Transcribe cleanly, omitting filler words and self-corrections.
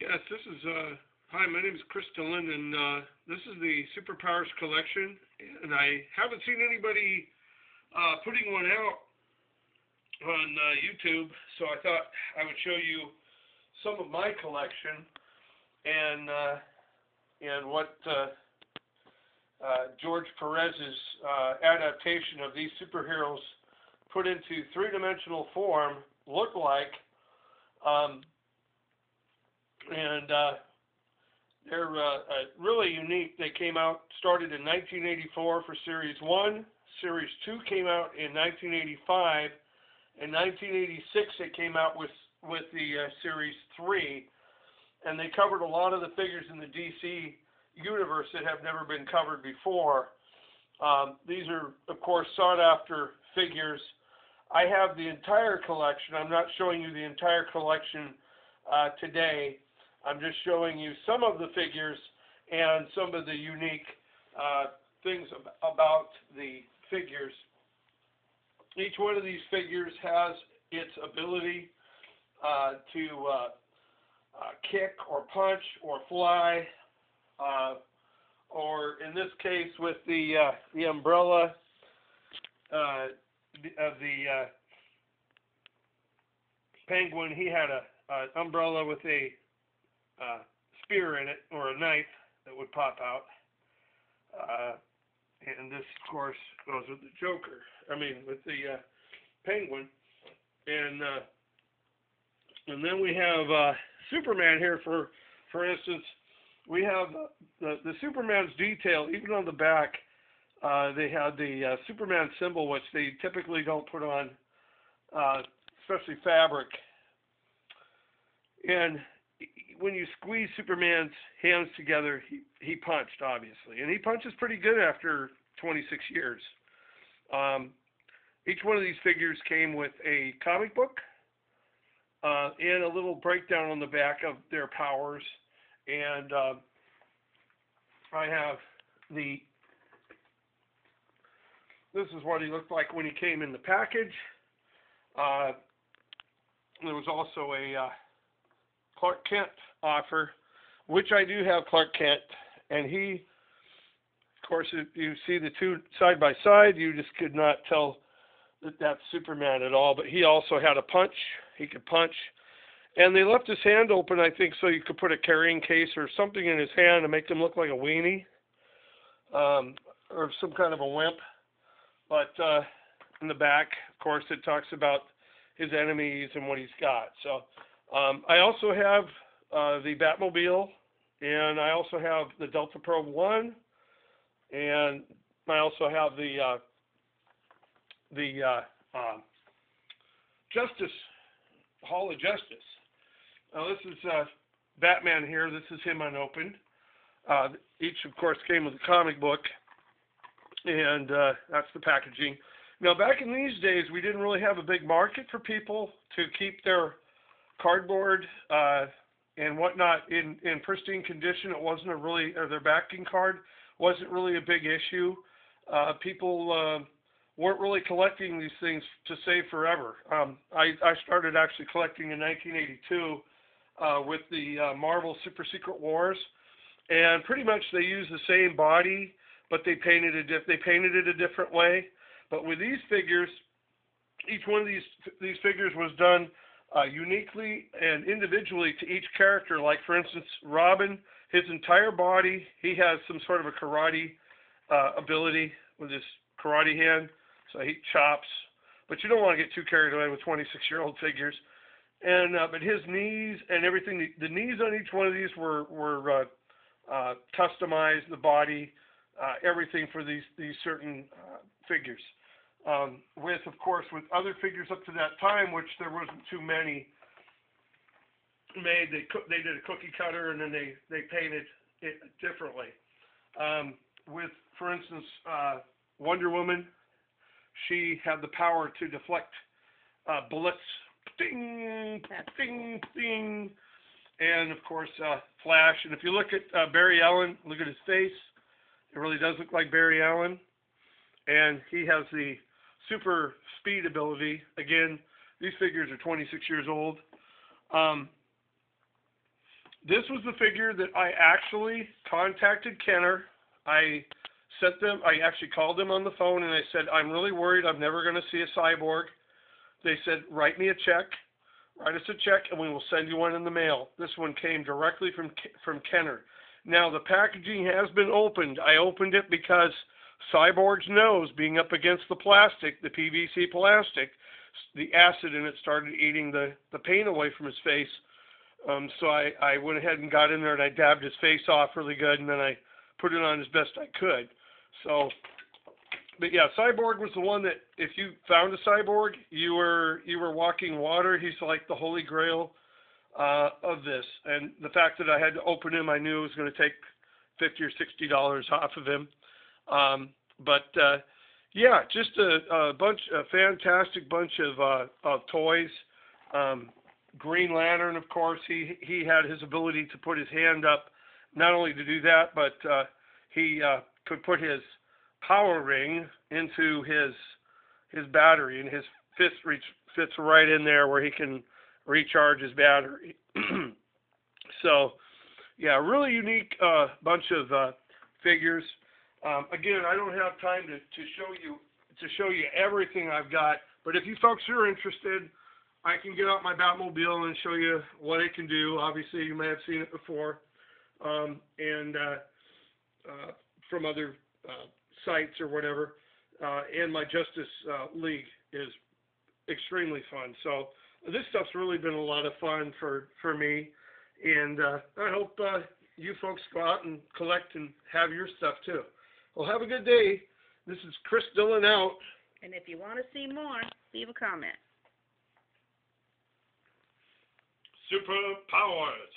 Yes, this is, hi, my name is Chris Dillon, and this is the Superpowers collection, and I haven't seen anybody putting one out on YouTube, so I thought I would show you some of my collection and what George Perez's adaptation of these superheroes put into three-dimensional form look like. They're really unique. They started in 1984 for Series 1. Series 2 came out in 1985. In 1986, they came out with the Series 3. And they covered a lot of the figures in the DC universe that have never been covered before. These are, of course, sought-after figures. I have the entire collection. I'm not showing you the entire collection today. I'm just showing you some of the figures and some of the unique things about the figures. Each one of these figures has its ability to kick or punch or fly, or in this case with the umbrella of the Penguin, he had an umbrella with a spear in it, or a knife that would pop out. And this, of course, goes with the Joker. With the Penguin. And then we have Superman here. For instance, we have the Superman's detail. Even on the back, they had the Superman symbol, which they typically don't put on, especially fabric. And when you squeeze Superman's hands together, he punched, obviously. And he punches pretty good after 26 years. Each one of these figures came with a comic book and a little breakdown on the back of their powers. And I have this is what he looked like when he came in the package. There was also a Clark Kent offer, which I do have Clark Kent, and he, of course, if you see the two side by side, you just could not tell that that's Superman at all, but he also had a punch. He could punch, and they left his hand open, I think, so you could put a carrying case or something in his hand to make him look like a weenie, or some kind of a wimp. But in the back, of course, it talks about his enemies and what he's got. So I also have the Batmobile, and I also have the Delta Probe 1, and I also have the Justice Hall of Justice. Now this is Batman here. This is him unopened. Each, of course, came with a comic book, and that's the packaging. Now, back in these days, we didn't really have a big market for people to keep their cardboard and whatnot in pristine condition. It wasn't or their backing card wasn't really a big issue. People weren't really collecting these things to save forever. I started actually collecting in 1982 with the Marvel Super Secret Wars, and pretty much they used the same body, but they painted it a different way. But with these figures, each one of these figures was done uniquely and individually to each character. Like, for instance, Robin, his entire body, he has some sort of a karate ability with his karate hand, so he chops. But you don't want to get too carried away with 26-year-old figures. And but his knees and everything, the knees on each one of these were customized, the body, everything for these certain figures. Of course, with other figures up to that time, which there wasn't too many made, they did a cookie cutter and then they painted it differently. For instance, Wonder Woman, she had the power to deflect bullets, ding, ding, ding, and of course Flash. And if you look at Barry Allen, look at his face. It really does look like Barry Allen, and he has the super speed ability. Again, these figures are 26 years old. this was the figure that I actually contacted Kenner. I actually called them on the phone and I said, I'm really worried I'm never going to see a Cyborg. They said, write me a check. Write us a check and we will send you one in the mail. This one came directly from Kenner. Now, the packaging has been opened. I opened it because Cyborg's nose, being up against the plastic, the PVC plastic, the acid in it started eating the paint away from his face. So I went ahead and got in there and I dabbed his face off really good, and then I put it on as best I could. So, but yeah, Cyborg was the one that if you found a Cyborg, you were walking water. He's like the holy grail of this. And the fact that I had to open him, I knew it was going to take $50 or $60 off of him. Yeah, just a fantastic bunch of toys. Green Lantern, of course, he had his ability to put his hand up, not only to do that, but he could put his power ring into his battery, and his fist fits right in there where he can recharge his battery. So, yeah, really unique bunch of figures. Again, I don't have time to show you everything I've got, but if you folks are interested, I can get out my Batmobile and show you what it can do. Obviously, you may have seen it before, and from other sites or whatever. And my Justice League is extremely fun. So this stuff's really been a lot of fun for me, and I hope you folks go out and collect and have your stuff too. Well, have a good day. This is Chris Dillon out. And if you want to see more, leave a comment. Superpowers.